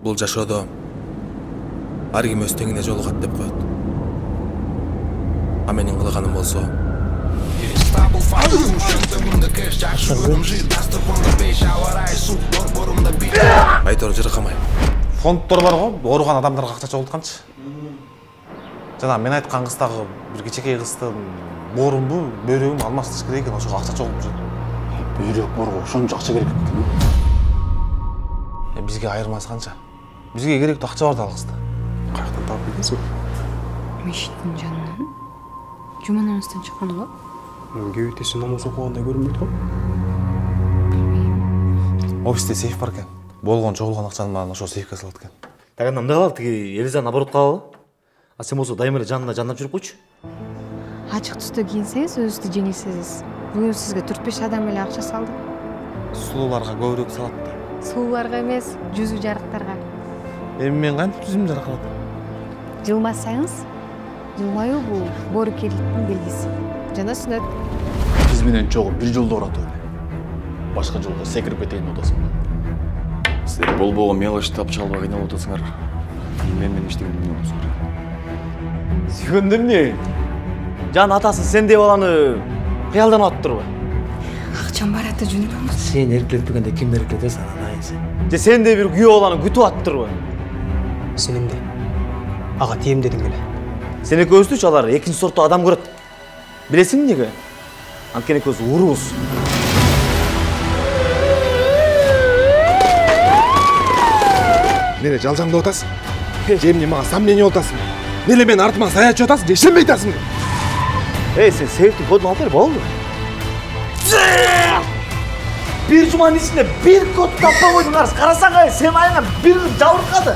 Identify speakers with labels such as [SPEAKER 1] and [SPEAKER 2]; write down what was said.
[SPEAKER 1] Бул жашоодо ар ким өз теңине жолугат деп коет. А менин кылганым болсо айтор жыркамай.
[SPEAKER 2] Фонддор бар го, ооруган адамдарга акча чогултканчы. Жана мен айткан кыздагы бир кичинекей кыздын боорумбу, бөйрөгүм алмаштырыш керек экен, ошого акча чогултуп жүрдүм.
[SPEAKER 3] Бөйрөк борго ошончо акча керек экен.
[SPEAKER 2] Бизге айырмасы канча? Бизге керектүү акча бар да ал кызда.
[SPEAKER 3] Каяктан таап келдиңиз?
[SPEAKER 4] Мешіттің жанынан? Жума намаздан шыққан ғой?
[SPEAKER 3] Кебектесі намаз окугандай көрүнбөйт го.
[SPEAKER 2] Офисте сейф бар экен. Болгон чогулган акчаны маған ошо сейфке салат экен.
[SPEAKER 5] Так андай калат, тиги Элизаны оборот кылабы? А сен болсо дайыма эле жанына жандап жүрүп койчу.
[SPEAKER 4] Ачык түстө кийинсеңиз өзүңүздү жеңилсиз. Бүгүн сизге 4-5 адам эле акча салды.
[SPEAKER 2] Сулууларга көбүрөөк салат да.
[SPEAKER 4] Сууларга эмес, жүзүү жарыктарга.
[SPEAKER 2] Эми мен кантип жүзүм жаркырат?
[SPEAKER 4] Жылмасаңыз, жылмаюу бул боорукерликтин белгиси. Жана сүнөт.
[SPEAKER 3] Биз менен чогуу бир жолдо урат эле. Башка жолго секирип кетейин атасың. Силер болбогон мелочь тапчы албай кыйналып атасыңар. Мен иштеген эмне болсун керек.
[SPEAKER 5] Сүйгөндөр эмне? Жан атасы сен деп баланы кыялданып атыптырбы?
[SPEAKER 4] Акчам бар ата жөнөбөңүз.
[SPEAKER 5] Сен эркелетпегенде ким эркелетесиң анан сен? Же сен де бир күйөө баланы күтүп атыптырбы?
[SPEAKER 6] Сенің де. Аға тием дедің беле.
[SPEAKER 5] Сен экөөбүздүчү алар экинчи сорттуу адам көрөт. Билесиңби эмнеге? Анткени экөөбүз урубуз.
[SPEAKER 1] Мени жалжаңдап атасың. Же эмне мага сомнение атасың. Неле мен артыма саячы атасың, же ишенбей атасың.
[SPEAKER 5] Сен себептин кодун алып бер, болду. Bir жуманын ичинде bir код таппай койдуңар. Карасаң, сен айыңа bir жабыркады.